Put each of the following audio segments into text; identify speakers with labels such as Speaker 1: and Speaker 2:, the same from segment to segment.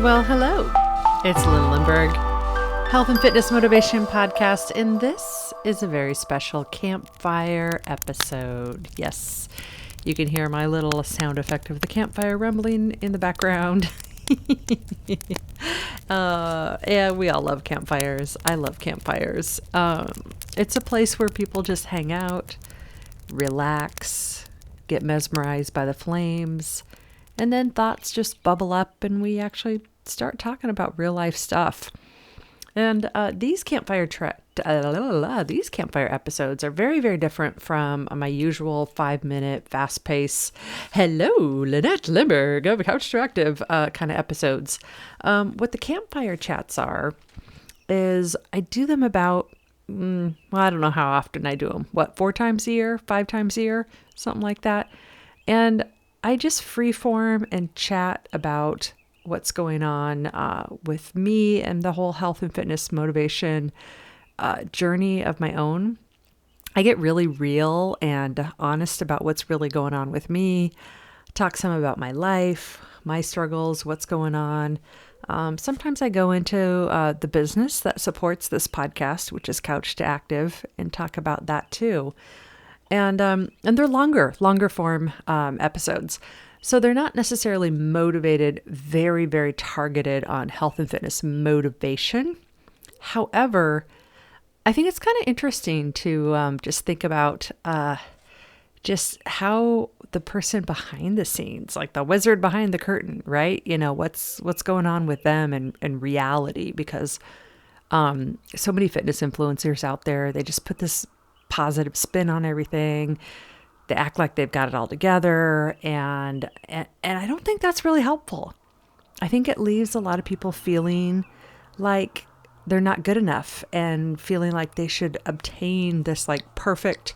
Speaker 1: Well, hello. It's Lindbergh, Health and Fitness Motivation Podcast, and this is a very special campfire episode. Yes, you can hear my little sound effect of the campfire rumbling in the background. Yeah, we all love campfires. I love campfires. It's a place where people just hang out, relax, get mesmerized by the flames, and then thoughts just bubble up and we actually start talking about real life stuff. And these campfire episodes are very, very different from my usual 5-minute, fast-paced, hello, Lynette Lindbergh of Couch to Active kind of episodes. What the campfire chats are is I do them about, I don't know how often I do them. 4 times a year, 5 times a year, something like that. And I just freeform and chat about what's going on with me and the whole health and fitness motivation journey of my own. I get really real and honest about what's really going on with me, talk some about my life, my struggles, what's going on. Sometimes I go into the business that supports this podcast, which is Couch to Active, and talk about that too. And they're longer form episodes. So they're not necessarily motivated, very, very targeted on health and fitness motivation. However, I think it's kind of interesting to just think about just how the person behind the scenes, like the wizard behind the curtain, right? You know, what's going on with them in reality, because so many fitness influencers out there, they just put this positive spin on everything. They act like they've got it all together. And I don't think that's really helpful. I think it leaves a lot of people feeling like they're not good enough and feeling like they should obtain this like perfect,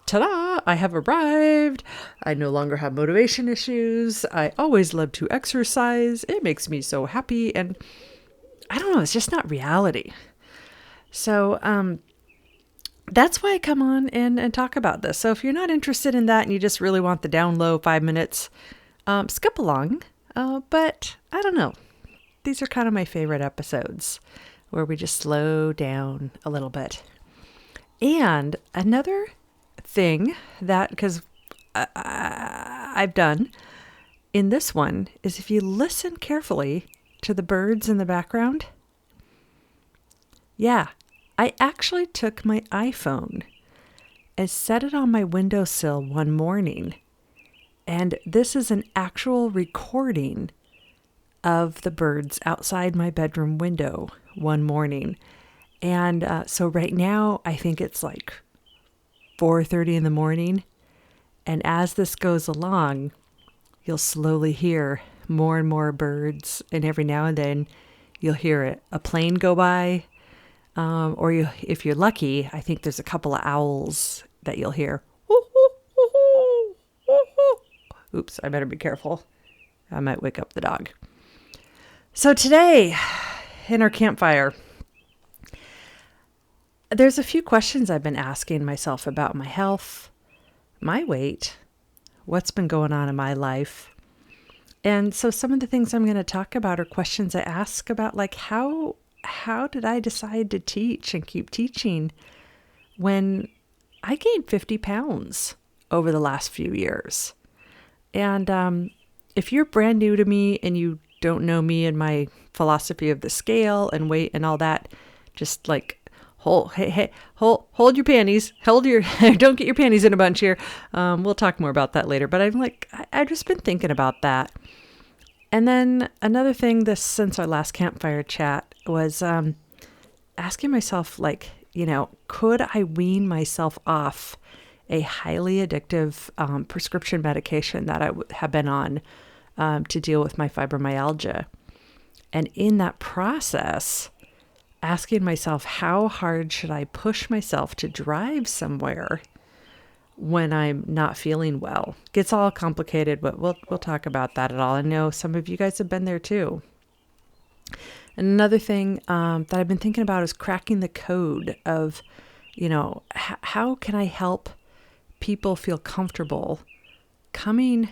Speaker 1: ta-da, I have arrived. I no longer have motivation issues. I always love to exercise. It makes me so happy. And I don't know, it's just not reality. So, that's why I come on and talk about this. So if you're not interested in that and you just really want the down low 5 minutes, skip along. But I don't know. These are kind of my favorite episodes where we just slow down a little bit. And another thing that, because I've done in this one, is if you listen carefully to the birds in the background, yeah, I actually took my iPhone and set it on my windowsill one morning. And this is an actual recording of the birds outside my bedroom window one morning. And so right now, I think it's like 4:30 in the morning. And as this goes along, you'll slowly hear more and more birds. And every now and then, you'll hear a plane go by. Or if you're lucky, I think there's a couple of owls that you'll hear. Oops, I better be careful. I might wake up the dog. So today, in our campfire, there's a few questions I've been asking myself about my health, my weight, what's been going on in my life. And so some of the things I'm going to talk about are questions I ask about, like how did I decide to teach and keep teaching when I gained 50 pounds over the last few years? And if you're brand new to me and you don't know me and my philosophy of the scale and weight and all that, just like hold your panties, don't get your panties in a bunch here. We'll talk more about that later. But I've just been thinking about that. And then another thing since our last campfire chat was asking myself, could I wean myself off a highly addictive prescription medication that I have been on to deal with my fibromyalgia? And in that process, asking myself, how hard should I push myself to drive somewhere when I'm not feeling well? Gets all complicated, but we'll talk about that at all. I know some of you guys have been there too. And another thing that I've been thinking about is cracking the code of, how can I help people feel comfortable coming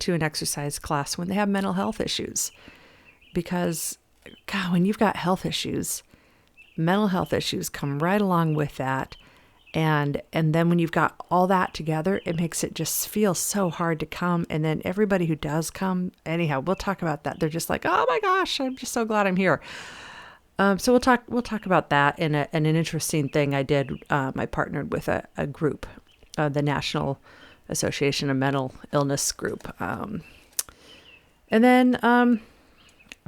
Speaker 1: to an exercise class when they have mental health issues? because, God, when you've got health issues, mental health issues come right along with that. And then when you've got all that together, it makes it just feel so hard to come. And then everybody who does come, anyhow, we'll talk about that. They're just like, oh my gosh, I'm just so glad I'm here. So we'll talk about that. And an interesting thing I did, I partnered with a group, the National Association of Mental Illness group. And then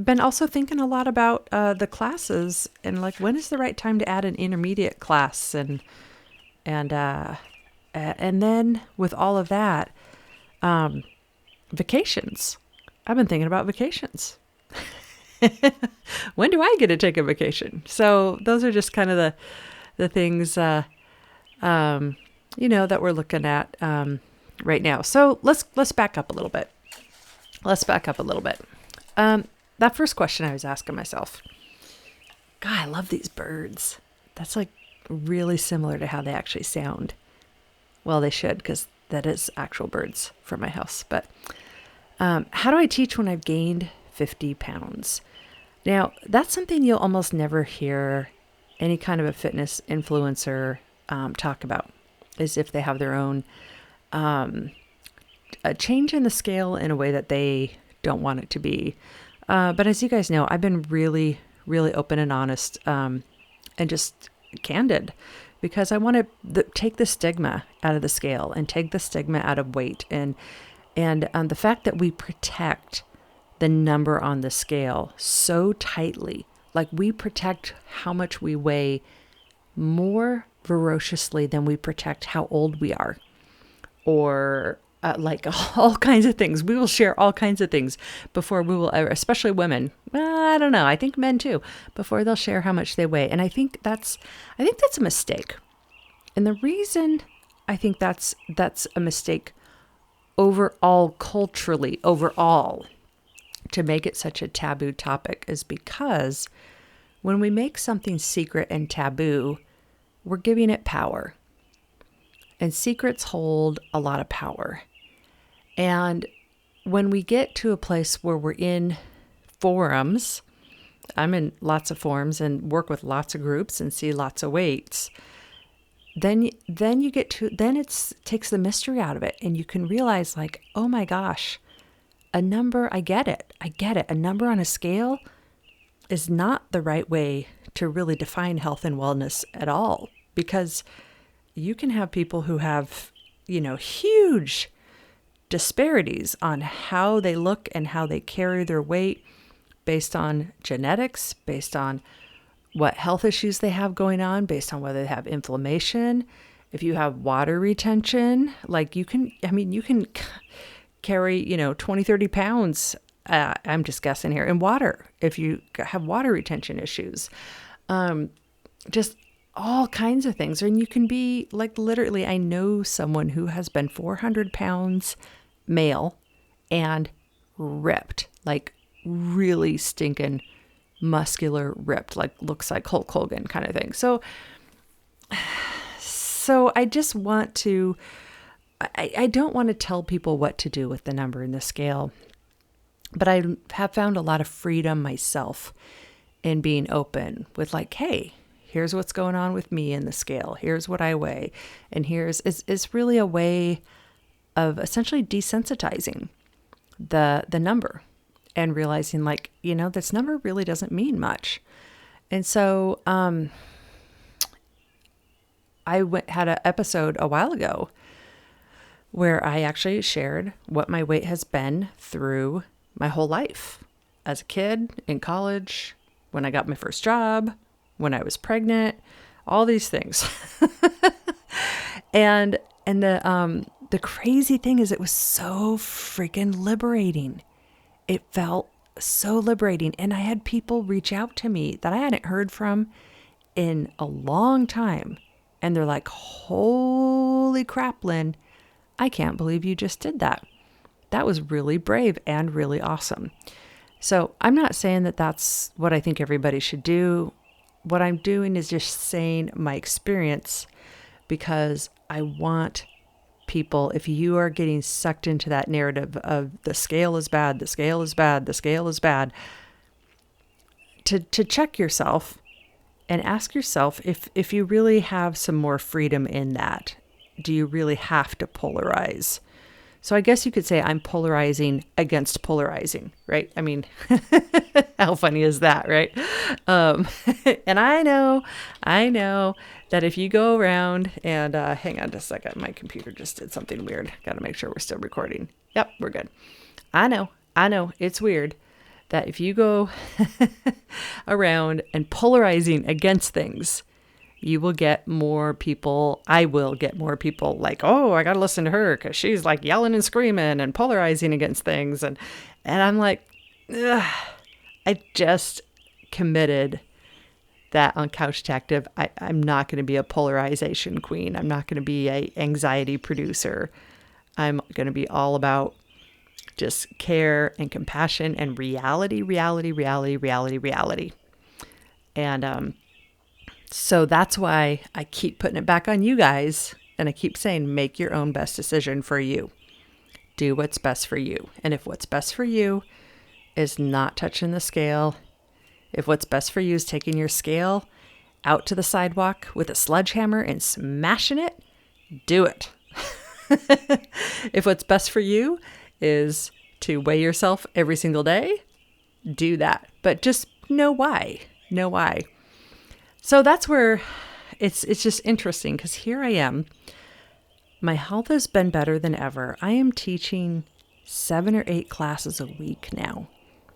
Speaker 1: been also thinking a lot about the classes and like, when is the right time to add an intermediate class? And then with all of that, vacations. I've been thinking about vacations. When do I get to take a vacation? So those are just kind of the things, that we're looking at right now. So let's back up a little bit. That first question I was asking myself, God, I love these birds. That's like really similar to how they actually sound. Well, they should, because that is actual birds from my house. But how do I teach when I've gained 50 pounds? Now, that's something you'll almost never hear any kind of a fitness influencer talk about, is if they have their own a change in the scale in a way that they don't want it to be. But as you guys know, I've been really, really open and honest and just candid, because I want to take the stigma out of the scale and take the stigma out of weight. And the fact that we protect the number on the scale so tightly, like we protect how much we weigh more ferociously than we protect how old we are, or like all kinds of things. We will share all kinds of things before we will ever, especially women. I don't know. I think men too, before they'll share how much they weigh. And I think that's a mistake. And the reason I think that's a mistake overall, culturally, to make it such a taboo topic, is because when we make something secret and taboo, we're giving it power. And secrets hold a lot of power. And when we get to a place where we're in forums, I'm in lots of forums and work with lots of groups and see lots of weights, then it takes the mystery out of it. And you can realize, like, oh my gosh, a number, I get it. A number on a scale is not the right way to really define health and wellness at all, because you can have people who have, huge disparities on how they look and how they carry their weight based on genetics, based on what health issues they have going on, based on whether they have inflammation. If you have water retention, like you can carry, 20, 30 pounds, I'm just guessing here, in water if you have water retention issues. Just all kinds of things. And you can be like, literally, I know someone who has been 400 pounds male and ripped, like really stinking muscular ripped, like looks like Hulk Hogan kind of thing. So I just want to, I don't want to tell people what to do with the number in the scale, but I have found a lot of freedom myself in being open with, like, hey, here's what's going on with me in the scale. Here's what I weigh. And it's really a way of essentially desensitizing the number and realizing, like, this number really doesn't mean much. And so I had an episode a while ago where I actually shared what my weight has been through my whole life, as a kid, in college, when I got my first job, when I was pregnant, all these things. and the crazy thing is, it was so freaking liberating. It felt so liberating. And I had people reach out to me that I hadn't heard from in a long time. And they're like, holy crap, Lynn, I can't believe you just did that. That was really brave and really awesome. So I'm not saying that that's what I think everybody should do. What I'm doing is just saying my experience, because I want people, if you are getting sucked into that narrative of the scale is bad, the scale is bad, the scale is bad, to check yourself and ask yourself if you really have some more freedom in that. Do you really have to polarize? So I guess you could say I'm polarizing against polarizing, right? I mean, how funny is that, right? And I know that if you go around and hang on just a second, my computer just did something weird. Got to make sure we're still recording. Yep, we're good. I know, it's weird that if you go around and polarizing against things, you will get more people. I will get more people like, oh, I got to listen to her because she's like yelling and screaming and polarizing against things. And I'm like, ugh, I just committed that on Couch Detective. I'm not going to be a polarization queen. I'm not going to be a anxiety producer. I'm going to be all about just care and compassion and reality. And, so that's why I keep putting it back on you guys. And I keep saying, make your own best decision for you. Do what's best for you. And if what's best for you is not touching the scale, if what's best for you is taking your scale out to the sidewalk with a sledgehammer and smashing it, do it. If what's best for you is to weigh yourself every single day, do that. But just know why. Know why. So that's where it's just interesting because here I am. My health has been better than ever. I am teaching 7 or 8 classes a week now,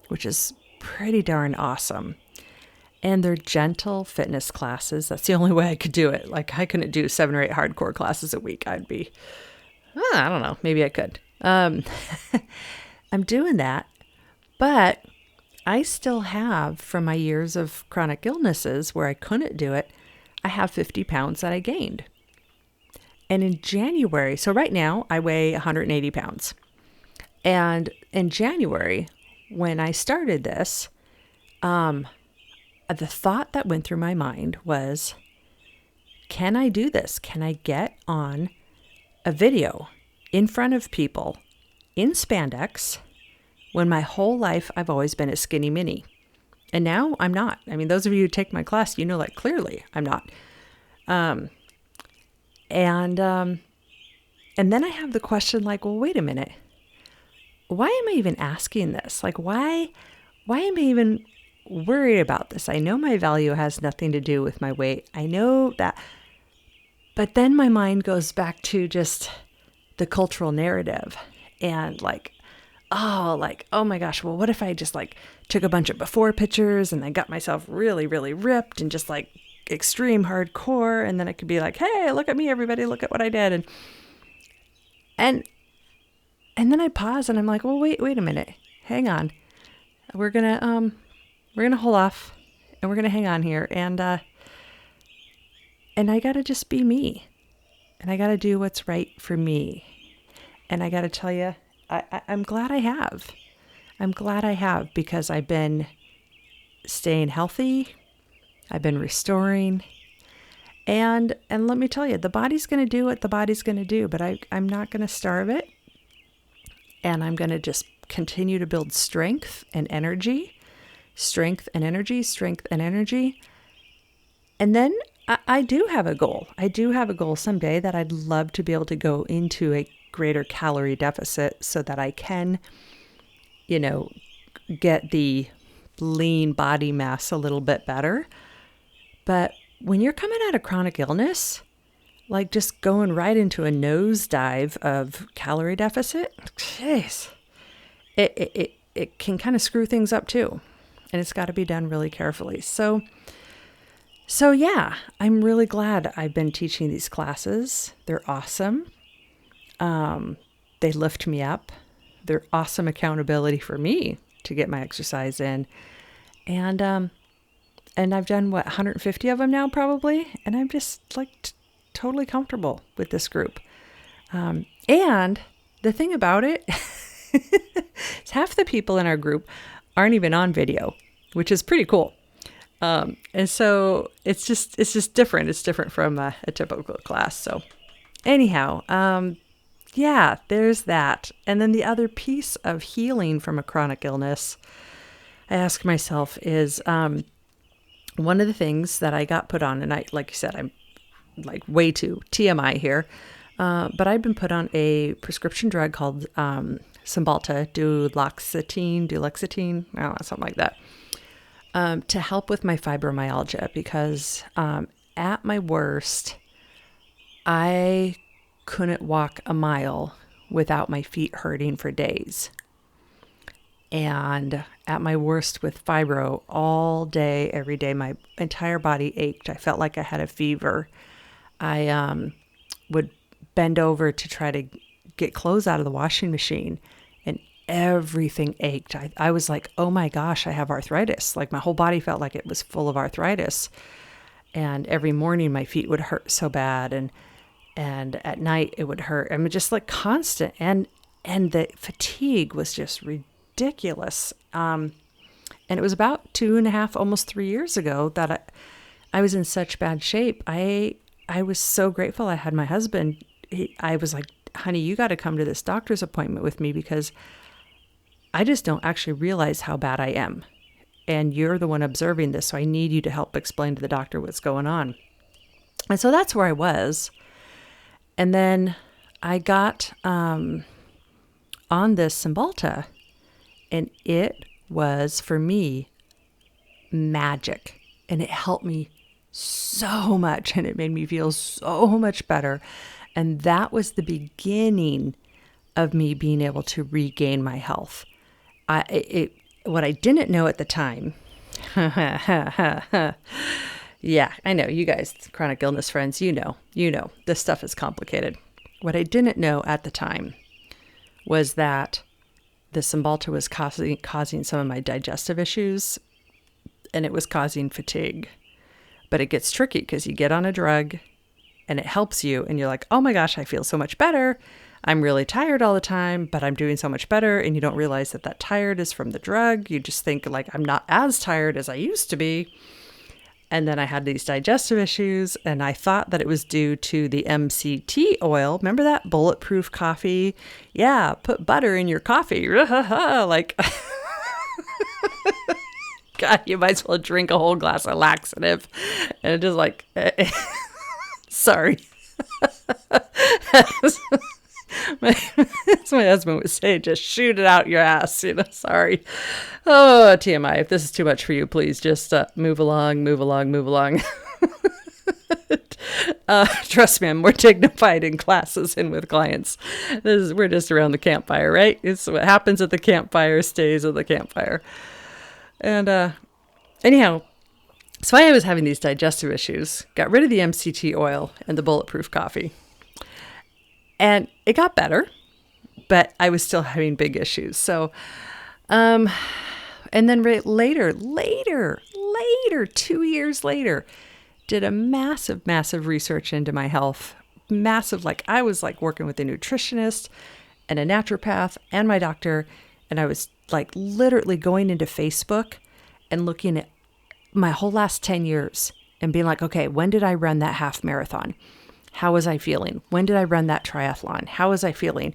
Speaker 1: which is pretty darn awesome. And they're gentle fitness classes. That's the only way I could do it. Like I couldn't do 7 or 8 hardcore classes a week. I'd be, I don't know, maybe I could. I'm doing that, but I still have, from my years of chronic illnesses where I couldn't do it, I have 50 pounds that I gained. And in January, so right now I weigh 180 pounds. And in January, when I started this, the thought that went through my mind was, can I do this? Can I get on a video in front of people in spandex when my whole life I've always been a skinny mini? And now I'm not. I mean, those of you who take my class, you know, like clearly I'm not. And then I have the question like, well, wait a minute. Why am I even asking this? Like, why am I even worried about this? I know my value has nothing to do with my weight. I know that. But then my mind goes back to just the cultural narrative and like, oh my gosh, well, what if I just like took a bunch of before pictures and I got myself really, really ripped and just like extreme hardcore. And then I could be like, hey, look at me, everybody, look at what I did. And then I pause and I'm like, well, wait a minute. Hang on. We're going to hold off and we're going to hang on here. And I got to just be me and I got to do what's right for me. And I got to tell you, I'm glad I have. I'm glad I have because I've been staying healthy. I've been restoring. And let me tell you, the body's going to do what the body's going to do, but I'm not going to starve it. And I'm going to just continue to build strength and energy. And then I do have a goal. I do have a goal someday that I'd love to be able to go into a greater calorie deficit so that I can, get the lean body mass a little bit better. But when you're coming out of chronic illness, like just going right into a nosedive of calorie deficit, jeez, it can kind of screw things up too. And it's got to be done really carefully. So yeah, I'm really glad I've been teaching these classes. They're awesome. They lift me up. They're awesome accountability for me to get my exercise in. And I've done 150 of them now probably. And I'm just like totally comfortable with this group. And the thing about it is half the people in our group aren't even on video, which is pretty cool. And so it's just different. It's different from a typical class. So anyhow, yeah, there's that. And then the other piece of healing from a chronic illness, I ask myself is one of the things that I got put on, and I, like you said, I'm like way too TMI here, but I've been put on a prescription drug called Cymbalta, duloxetine, I don't know, something like that, to help with my fibromyalgia because at my worst, I couldn't walk a mile without my feet hurting for days. And at my worst with fibro, all day, every day, my entire body ached. I felt like I had a fever. I would bend over to try to get clothes out of the washing machine, and everything ached. I was like, oh my gosh, I have arthritis. Like my whole body felt like it was full of arthritis. And every morning my feet would hurt so bad. And at night it would hurt. I mean, just like constant. And the fatigue was just ridiculous. And it was about 2.5, almost 3 years ago that I was in such bad shape. I was so grateful I had my husband. I was like, honey, you got to come to this doctor's appointment with me because I just don't actually realize how bad I am. And you're the one observing this. So I need you to help explain to the doctor what's going on. And so that's where I was. And then I got on this Cymbalta, and it was, for me, magic. And it helped me so much, and it made me feel so much better. And that was the beginning of me being able to regain my health. What I didn't know at the time, yeah, I know, you guys, chronic illness friends, you know, this stuff is complicated. What I didn't know at the time was that the Cymbalta was causing some of my digestive issues, and it was causing fatigue. But it gets tricky because you get on a drug and it helps you, and you're like, oh my gosh, I feel so much better. I'm really tired all the time, but I'm doing so much better. And you don't realize that tired is from the drug. You just think like, I'm not as tired as I used to be. And then I had these digestive issues, and I thought that it was due to the MCT oil. Remember that bulletproof coffee? Yeah, put butter in your coffee. Like, God, you might as well drink a whole glass of laxative. And it just like, sorry. That's my husband would say, just shoot it out your ass, sorry. Oh, TMI, if this is too much for you, please just move along. Trust me, I'm more dignified in classes and with clients. We're just around the campfire, right? It's what happens at the campfire stays at the campfire. And anyhow, so I was having these digestive issues, got rid of the MCT oil and the bulletproof coffee. And it got better, but I was still having big issues. So, and then later, 2 years later, did a massive research into my health. I was like working with a nutritionist and a naturopath and my doctor. And I was like literally going into Facebook and looking at my whole last 10 years and being like, okay, when did I run that half marathon? How was I feeling? When did I run that triathlon? How was I feeling?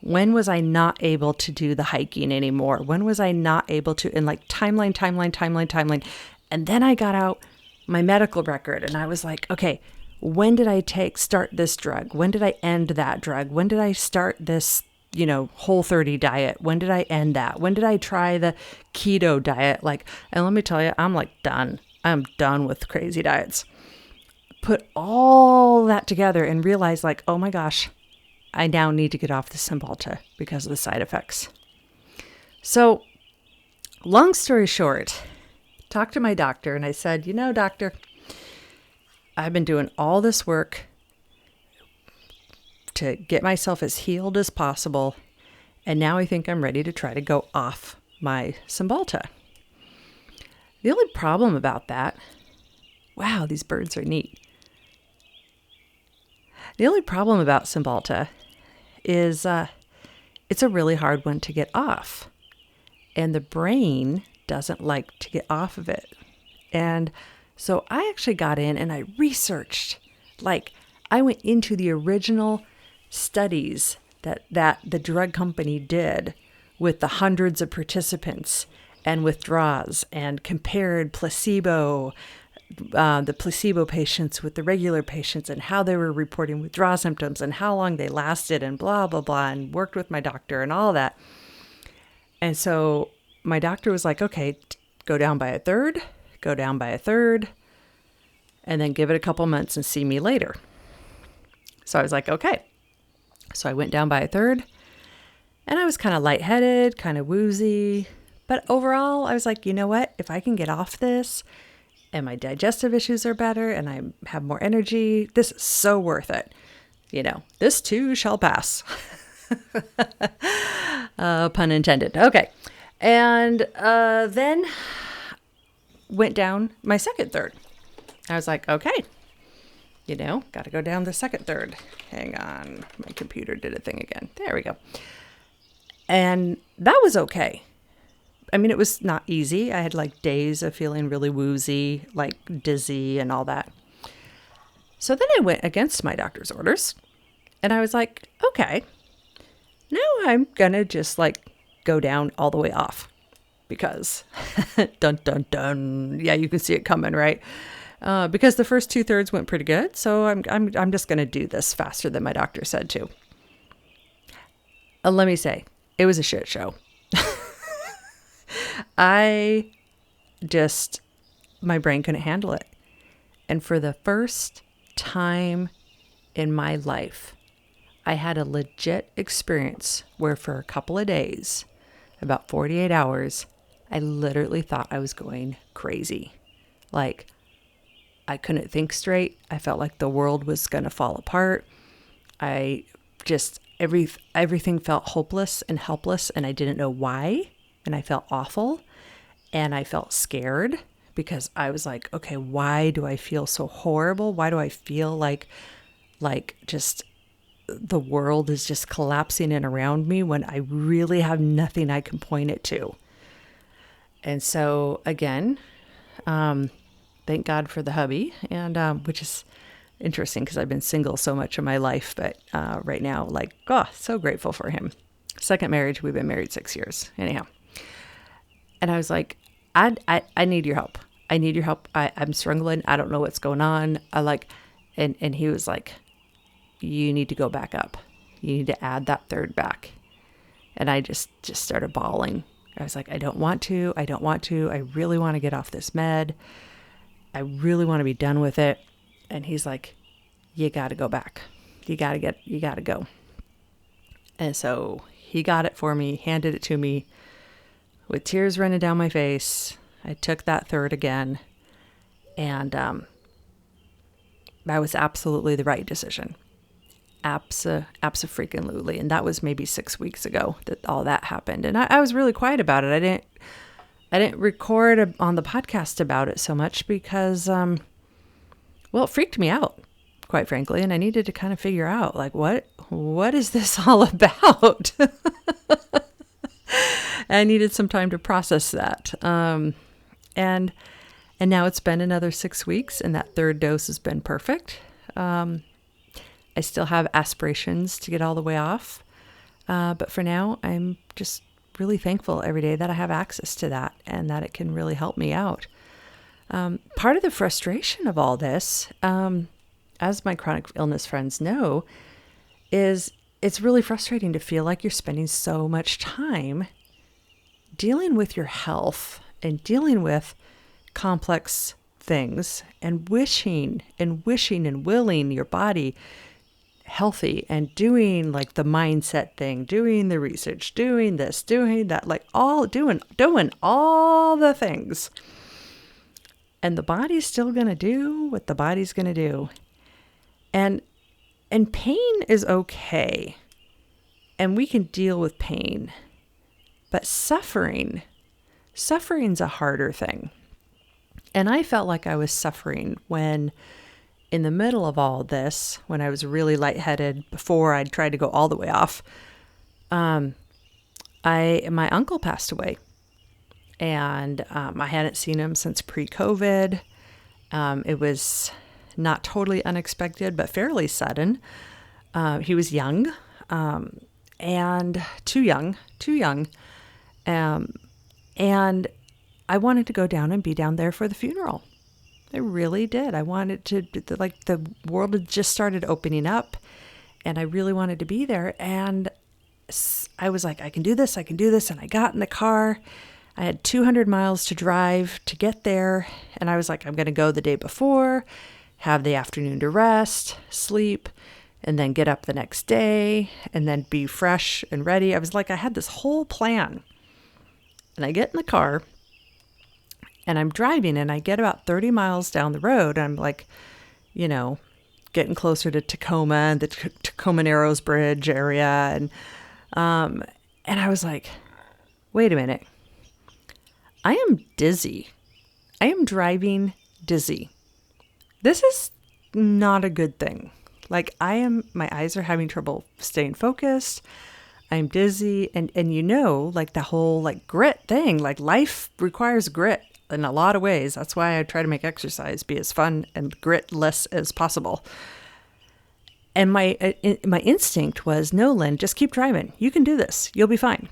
Speaker 1: When was I not able to do the hiking anymore? When was I not able to, and like timeline. And then I got out my medical record and I was like, okay, when did I start this drug? When did I end that drug? When did I start this, Whole30 diet? When did I end that? When did I try the keto diet? And let me tell you, I'm like done. I'm done with crazy diets. Put all that together and realize like, oh my gosh, I now need to get off the Cymbalta because of the side effects. So long story short, talked to my doctor and I said, doctor, I've been doing all this work to get myself as healed as possible. And now I think I'm ready to try to go off my Cymbalta. The only problem about that, wow, these birds are neat. The only problem about Cymbalta is it's a really hard one to get off. And the brain doesn't like to get off of it. And so I actually got in and I researched. I went into the original studies that the drug company did with the hundreds of participants. and withdraws and compared the placebo patients with the regular patients and how they were reporting withdrawal symptoms and how long they lasted and blah, blah, blah, and worked with my doctor and all that. And so my doctor was like, okay, go down by a third, and then give it a couple months and see me later. So I was like, okay. So I went down by a third, and I was kind of lightheaded, kind of woozy. But overall, I was like, you know what? If I can get off this and my digestive issues are better and I have more energy, this is so worth it. This too shall pass. Pun intended. Okay. And then went down my second third. I was like, okay, got to go down the second third. Hang on. My computer did a thing again. There we go. And that was okay. I mean, it was not easy. I had like days of feeling really woozy, like dizzy and all that. So then I went against my doctor's orders and I was like, okay, now I'm going to just like go down all the way off because dun, dun, dun. Yeah, you can see it coming, right? Because the first 2/3 went pretty good. So I'm just going to do this faster than my doctor said to. Let me say, it was a shit show. My brain couldn't handle it. And for the first time in my life, I had a legit experience where for a couple of days, about 48 hours, I literally thought I was going crazy. Like, I couldn't think straight. I felt like the world was going to fall apart. Everything felt hopeless and helpless, and I didn't know why. And I felt awful, and I felt scared because I was like, okay, why do I feel so horrible? Why do I feel like just the world is just collapsing in around me when I really have nothing I can point it to? And so again, thank God for the hubby, and which is interesting because I've been single so much of my life, but right now, like, so grateful for him. Second marriage, we've been married 6 years. Anyhow. And I was like, I need your help. I need your help. I'm struggling. I don't know what's going on. And he was like, you need to go back up. You need to add that third back. And I just started bawling. I was like, I don't want to. I really want to get off this med. I really want to be done with it. And he's like, you got to go back. You got to go. And so he got it for me, handed it to me with tears running down my face. I took that third again. And that was absolutely the right decision. Abso-freaking-lutely. And that was maybe 6 weeks ago that all that happened. And I was really quiet about it. I didn't record on the podcast about it so much because, it freaked me out, quite frankly. And I needed to kind of figure out, like, what is this all about? I needed some time to process that. And now it's been another 6 weeks, and that third dose has been perfect. I still have aspirations to get all the way off. But for now, I'm just really thankful every day that I have access to that and that it can really help me out. Part of the frustration of all this, as my chronic illness friends know, is it's really frustrating to feel like you're spending so much time dealing with your health and dealing with complex things and wishing and willing your body healthy and doing like the mindset thing, doing the research, doing this, doing that, like doing all the things. And the body's still going to do what the body's going to do. And pain is okay. And we can deal with pain. But suffring's a harder thing. And I felt like I was suffering when, in the middle of all this, when I was really lightheaded before I'd tried to go all the way off, my uncle passed away. And I hadn't seen him since pre-COVID. It was not totally unexpected, but fairly sudden. He was young, and too young. And I wanted to go down and be down there for the funeral. I really did. I wanted to, like, the world had just started opening up and I really wanted to be there. And I was like, I can do this. And I got in the car. I had 200 miles to drive to get there. And I was like, I'm going to go the day before, have the afternoon to rest, sleep, and then get up the next day and then be fresh and ready. I was like, I had this whole plan. And I get in the car and I'm driving and I get about 30 miles down the road. And I'm like, getting closer to Tacoma and the Tacoma Narrows Bridge area. And I was like, wait a minute. I am dizzy. I am driving dizzy. This is not a good thing. Like my eyes are having trouble staying focused. I'm dizzy. And like the whole like grit thing, like life requires grit in a lot of ways. That's why I try to make exercise be as fun and grit-less as possible. And my instinct was, no, Lynn, just keep driving. You can do this. You'll be fine.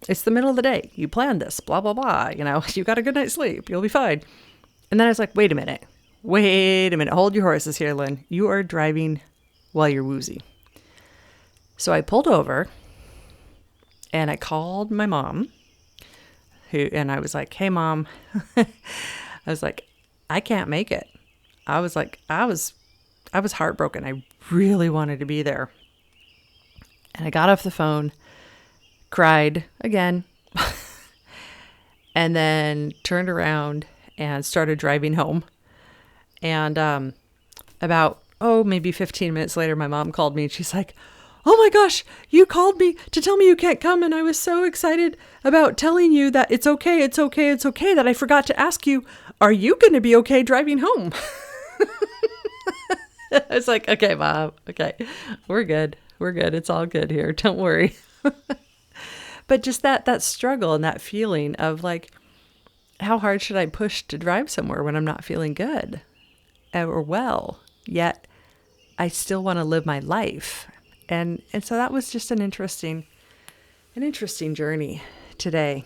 Speaker 1: It's the middle of the day. You planned this, blah, blah, blah. You got a good night's sleep. You'll be fine. And then I was like, wait a minute. Hold your horses here, Lynn. You are driving while you're woozy. So I pulled over and I called my mom, and I was like, hey, Mom. I was like, I can't make it. I was heartbroken. I really wanted to be there. And I got off the phone, cried again, and then turned around and started driving home. And about, maybe 15 minutes later, my mom called me and she's like, oh my gosh, you called me to tell me you can't come. And I was so excited about telling you that it's okay that I forgot to ask you, are you going to be okay driving home? I was like, okay, Mom, okay, we're good. It's all good here. Don't worry. But just that struggle and that feeling of like, how hard should I push to drive somewhere when I'm not feeling good or well, yet I still want to live my life. And so that was just an interesting journey today.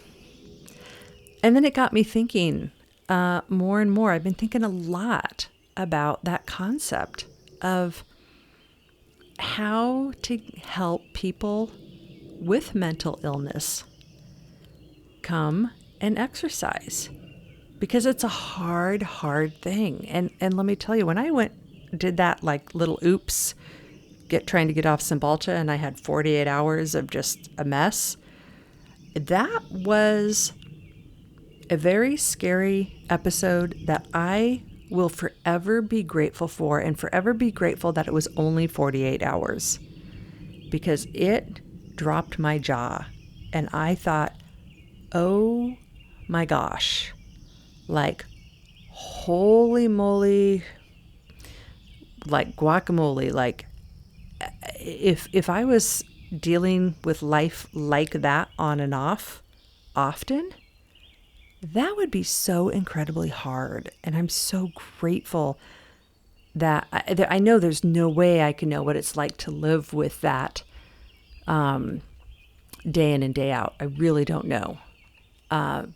Speaker 1: And then it got me thinking more and more. I've been thinking a lot about that concept of how to help people with mental illness come and exercise, because it's a hard thing. And let me tell you, when I did that like little oops, trying to get off Cymbalta, and I had 48 hours of just a mess, that was a very scary episode that I will forever be grateful for, and forever be grateful that it was only 48 hours, because it dropped my jaw. And I thought, oh my gosh, like holy moly, like guacamole, like if I was dealing with life like that on and off often, that would be so incredibly hard. And I'm so grateful that I know there's no way I can know what it's like to live with that day in and day out. I really don't know.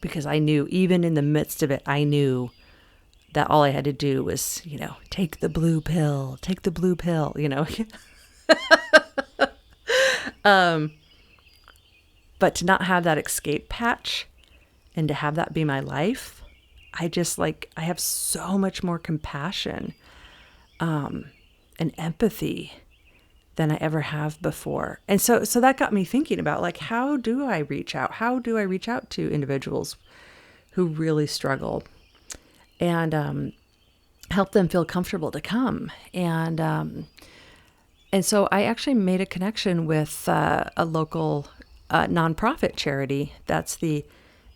Speaker 1: Because I knew, even in the midst of it, I knew that all I had to do was, take the blue pill. But to not have that escape hatch and to have that be my life, I have so much more compassion and empathy than I ever have before. And so that got me thinking about, like, how do I reach out? How do I reach out to individuals who really struggle and help them feel comfortable to come? And so I actually made a connection with a local nonprofit charity. That's the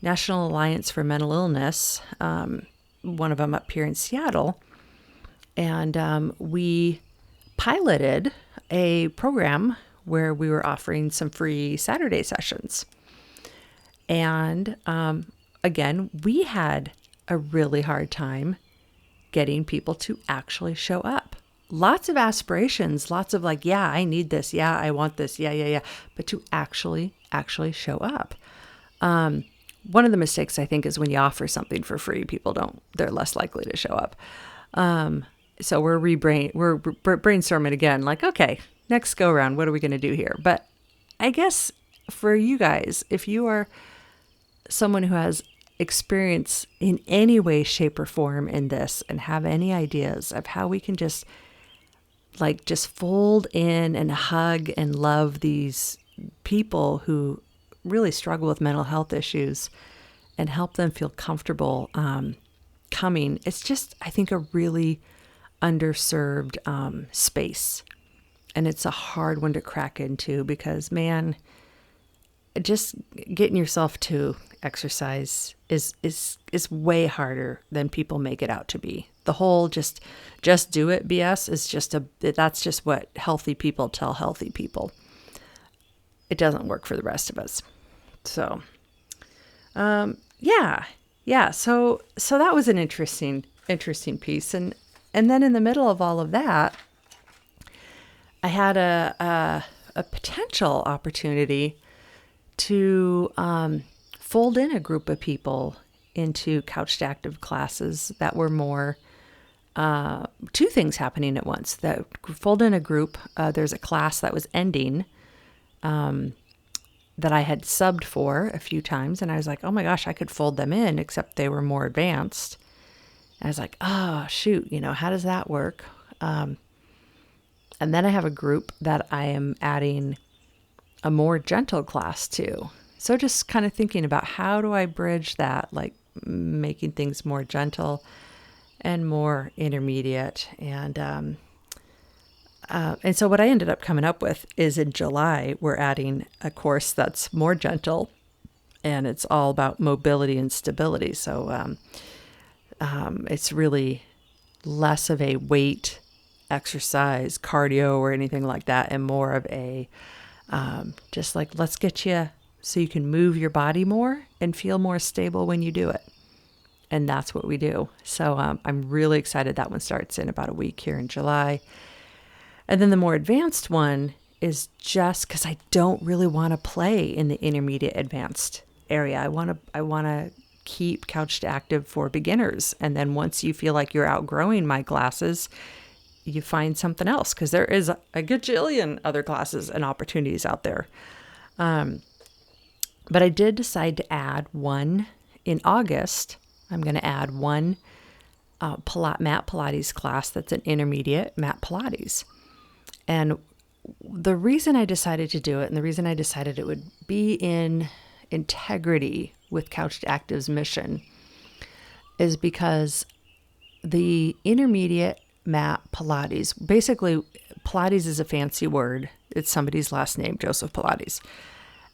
Speaker 1: National Alliance for Mental Illness, one of them up here in Seattle. And we piloted a program where we were offering some free Saturday sessions. And again, we had a really hard time getting people to actually show up. Lots of aspirations, lots of like, yeah, I need this. Yeah, I want this. Yeah. But to actually show up. one of the mistakes I think is when you offer something for free, they're less likely to show up. So we're brainstorming again, like, okay, next go around, what are we going to do here? But I guess for you guys, if you are someone who has experience in any way, shape, or form in this and have any ideas of how we can just fold in and hug and love these people who really struggle with mental health issues and help them feel comfortable coming. It's just, I think, a really underserved space. And it's a hard one to crack into because, man, just getting yourself to exercise is way harder than people make it out to be. The whole just do it BS is that's just what healthy people tell healthy people. It doesn't work for the rest of us. So, yeah. So that was an interesting piece. And then in the middle of all of that, I had a potential opportunity to fold in a group of people into Couch to Active classes that were more two things happening at once. That fold in a group. There's a class that was ending that I had subbed for a few times, and I was like, oh my gosh, I could fold them in, except they were more advanced. And I was like, oh shoot, how does that work? And then I have a group that I am adding a more gentle class to. So just kind of thinking about how do I bridge that, like making things more gentle and more intermediate. And so what I ended up coming up with is in July, we're adding a course that's more gentle, and it's all about mobility and stability. So it's really less of a weight exercise, cardio, or anything like that, and more of a just like, let's get you so you can move your body more and feel more stable when you do it. And that's what we do. So I'm really excited. That one starts in about a week here in July. And then the more advanced one is just because I don't really want to play in the intermediate advanced area. I want to keep Couch to Active for beginners. And then once you feel like you're outgrowing my classes, you find something else, because there is a gajillion other classes and opportunities out there. But I did decide to add one in August. I'm going to add one mat Pilates class that's an intermediate mat Pilates. And the reason I decided to do it, and the reason I decided it would be in integrity with Couch to Active's mission, is because the intermediate mat Pilates, basically Pilates is a fancy word. It's somebody's last name, Joseph Pilates.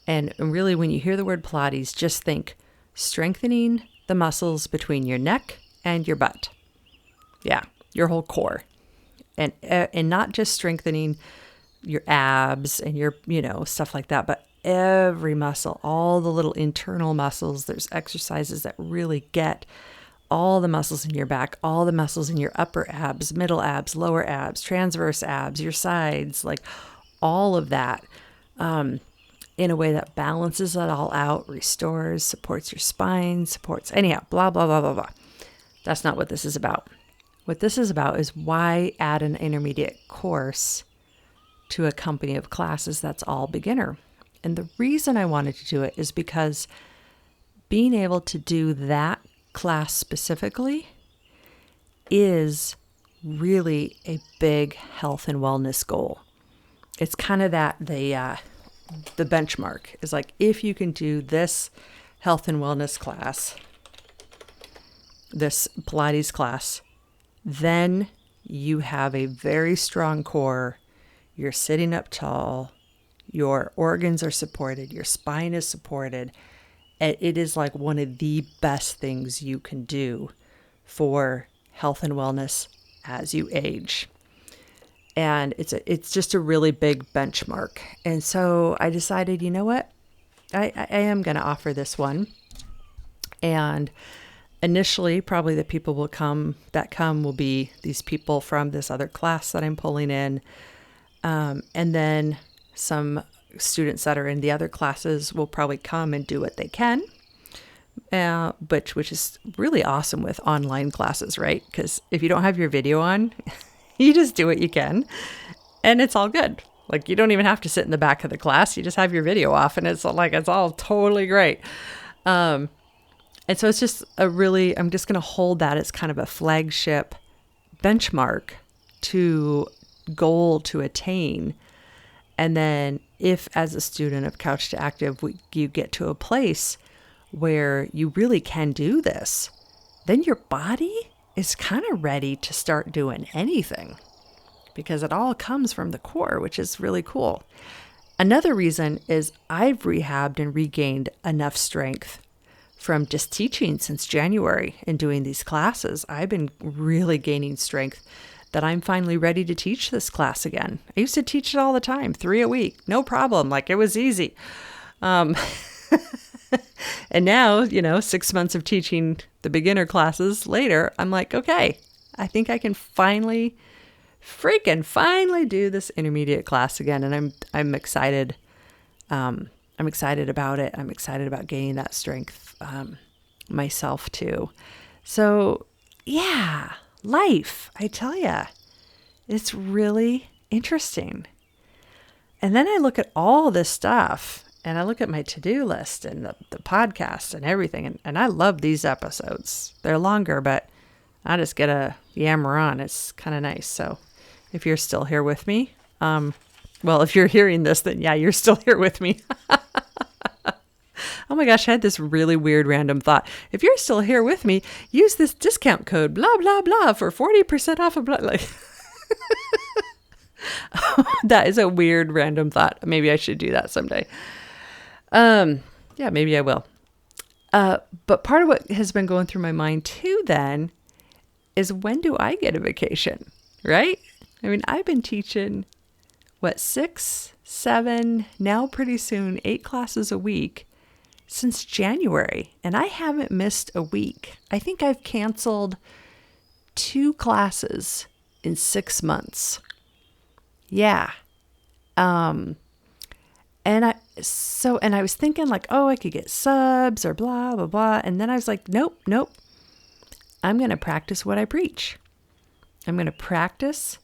Speaker 1: And really, when you hear the word Pilates, just think strengthening the muscles between your neck and your butt. Yeah, your whole core. And not just strengthening your abs and your, stuff like that, but every muscle, all the little internal muscles. There's exercises that really get all the muscles in your back, all the muscles in your upper abs, middle abs, lower abs, transverse abs, your sides, like all of that in a way that balances it all out, restores, supports your spine, anyhow, blah, blah, blah, blah, blah. That's not what this is about. What this is about is why add an intermediate course to a company of classes that's all beginner. And the reason I wanted to do it is because being able to do that class specifically is really a big health and wellness goal. It's kind of that the benchmark is like, if you can do this health and wellness class, this Pilates class, then you have a very strong core. You're sitting up tall. Your organs are supported. Your spine is supported. It is like one of the best things you can do for health and wellness as you age. And it's just a really big benchmark. And so I decided, you know what? I am going to offer this one. And initially, probably the people that come will be these people from this other class that I'm pulling in. And then some students that are in the other classes will probably come and do what they can. which is really awesome with online classes, right? Because if you don't have your video on, you just do what you can and it's all good. Like you don't even have to sit in the back of the class. You just have your video off and it's all totally great. And so it's just I'm just going to hold that as kind of a flagship benchmark to goal to attain. And then if as a student of Couch to Active, you get to a place where you really can do this, then your body is kind of ready to start doing anything because it all comes from the core, which is really cool. Another reason is I've rehabbed and regained enough strength from just teaching since January and doing these classes. I've been really gaining strength that I'm finally ready to teach this class again. I used to teach it all the time, 3 a week, no problem. Like it was easy. And now, 6 months of teaching the beginner classes later, I'm like, okay, I think I can finally do this intermediate class again. And I'm excited. I'm excited about it. I'm excited about gaining that strength myself too. So yeah, life, I tell ya, it's really interesting. And then I look at all this stuff and I look at my to-do list and the podcast and everything. And I love these episodes. They're longer, but I just get a yammer on. It's kind of nice. So if you're still here with me, well, if you're hearing this, then yeah, you're still here with me. Oh my gosh, I had this really weird random thought. If you're still here with me, use this discount code, blah, blah, blah, for 40% off of blah. Like, that is a weird random thought. Maybe I should do that someday. Yeah, maybe I will. But part of what has been going through my mind too then is when do I get a vacation, right? I mean, I've been teaching, 6, 7, now pretty soon 8 classes a week since January, and I haven't missed a week. I think I've canceled 2 classes in 6 months. Yeah. And I was thinking like, oh, I could get subs or blah, blah, blah. And then I was like, nope. I'm going to practice what I preach. I'm going to practice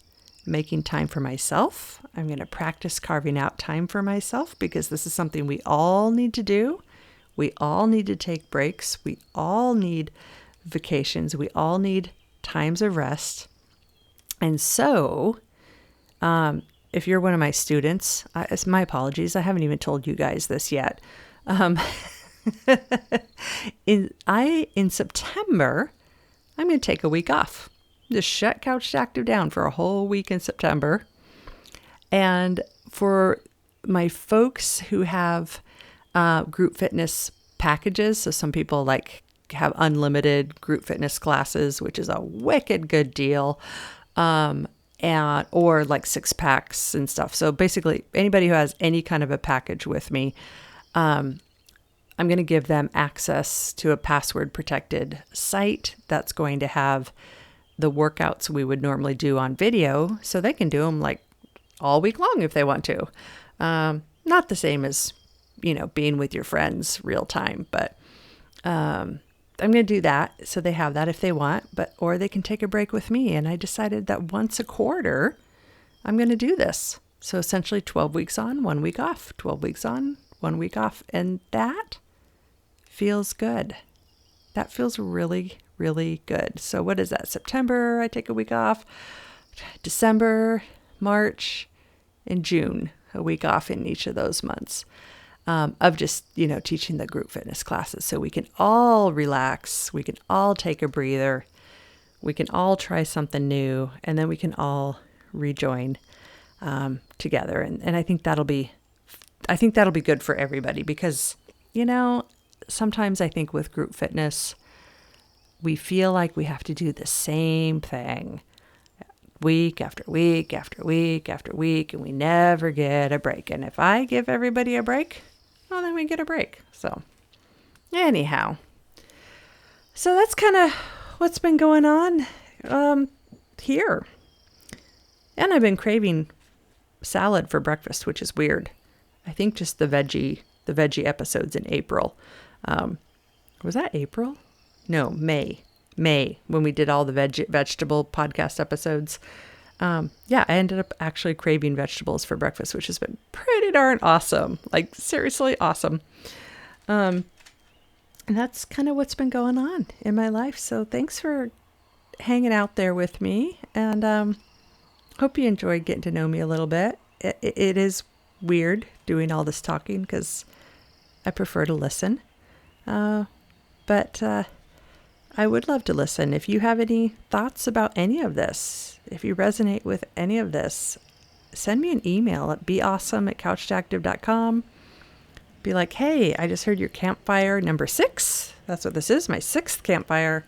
Speaker 1: making time for myself. I'm going to practice carving out time for myself because this is something we all need to do. We all need to take breaks. We all need vacations. We all need times of rest. And so, if you're one of my students, it's my apologies. I haven't even told you guys this yet. In September, I'm going to take a week off. Just shut Couch to Active down for a whole week in September. And for my folks who have group fitness packages, so some people like have unlimited group fitness classes, which is a wicked good deal. Or like 6 packs and stuff. So basically anybody who has any kind of a package with me, I'm going to give them access to a password protected site that's going to have the workouts we would normally do on video. So they can do them like all week long if they want to. Not the same as, being with your friends real time, but, I'm going to do that. So they have that if they want, or they can take a break with me. And I decided that once a quarter, I'm going to do this. So essentially 12 weeks on, 1 week off, 12 weeks on, 1 week off. And that feels good. That feels really, really good. So what is that? September, I take a week off. December, March, and June, a week off in each of those months. Of just, teaching the group fitness classes. So we can all relax. We can all take a breather. We can all try something new. And then we can all rejoin together. And I think that'll be good for everybody because, sometimes I think with group fitness, we feel like we have to do the same thing week after week after week after week, and we never get a break. And if I give everybody a break, well, then we get a break. So anyhow, so that's kind of what's been going on here. And I've been craving salad for breakfast, which is weird. I think just the veggie episodes in April. Was that April? No, May. May, when we did all the vegetable podcast episodes. Yeah, I ended up actually craving vegetables for breakfast, which has been pretty darn awesome. Like, seriously awesome. And that's kind of what's been going on in my life. So thanks for hanging out there with me. And hope you enjoyed getting to know me a little bit. It is weird doing all this talking because I prefer to listen. But I would love to listen. If you have any thoughts about any of this, if you resonate with any of this, send me an email at beawesome@couchtoactive.com. Be like, hey, I just heard your campfire number 6. That's what this is, my 6th campfire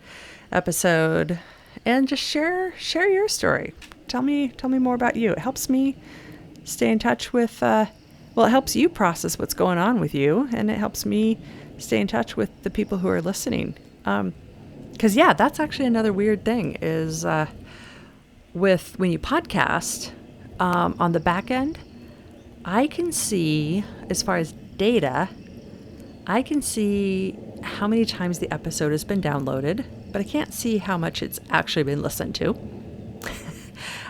Speaker 1: episode. And just share your story. Tell me more about you. It helps me stay in touch with, it helps you process what's going on with you, and it helps me stay in touch with the people who are listening. Because, that's actually another weird thing is with when you podcast on the back end, I can see, as far as data, I can see how many times the episode has been downloaded, but I can't see how much it's actually been listened to.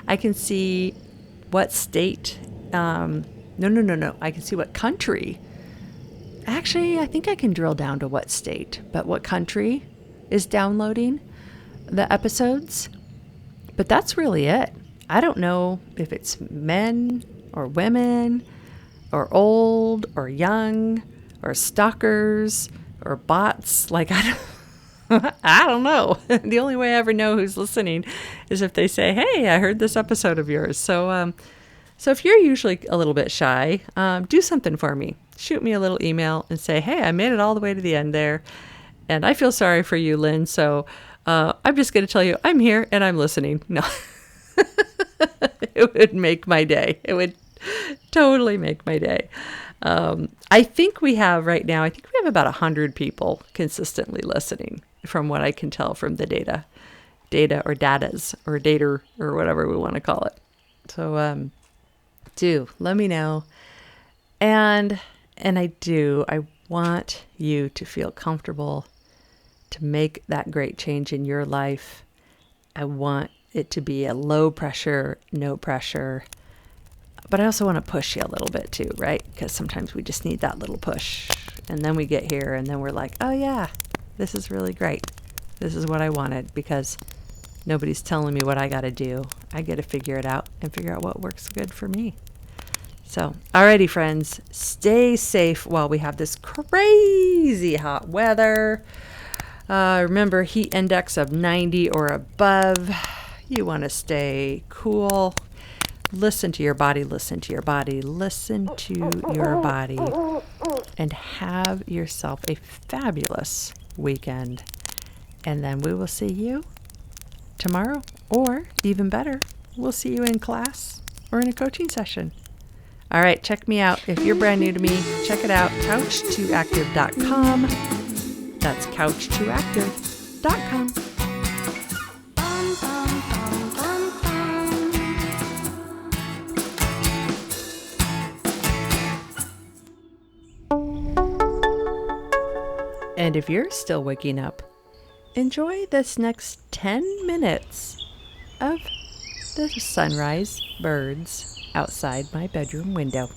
Speaker 1: I can see what state, no. I can see what country. Actually, I think I can drill down to what state, but what country is downloading the episodes. But that's really it. I don't know if it's men or women or old or young or stalkers or bots. Like, I don't know. The only way I ever know who's listening is if they say, hey, I heard this episode of yours. So if you're usually a little bit shy, do something for me. Shoot me a little email and say, hey, I made it all the way to the end there. And I feel sorry for you, Lynn. So I'm just going to tell you I'm here and I'm listening. No, it would make my day. It would totally make my day. I think we have right now, about 100 people consistently listening from what I can tell from the data or datas or data or whatever we want to call it. So do let me know. And I want you to feel comfortable to make that great change in your life. I want it to be a low pressure, no pressure, but I also want to push you a little bit too, right? Because sometimes we just need that little push. And then we get here and then we're like, oh yeah, this is really great. This is what I wanted because nobody's telling me what I got to do. I get to figure it out and figure out what works good for me. So, alrighty, friends, stay safe while we have this crazy hot weather. Remember, heat index of 90 or above. You want to stay cool. Listen to your body, listen to your body, listen to your body, and have yourself a fabulous weekend. And then we will see you tomorrow, or even better, we'll see you in class or in a coaching session. All right, check me out. If you're brand new to me, check it out, couch2active.com. That's couch2active.com. And if you're still waking up, enjoy this next 10 minutes of the sunrise birds outside my bedroom window.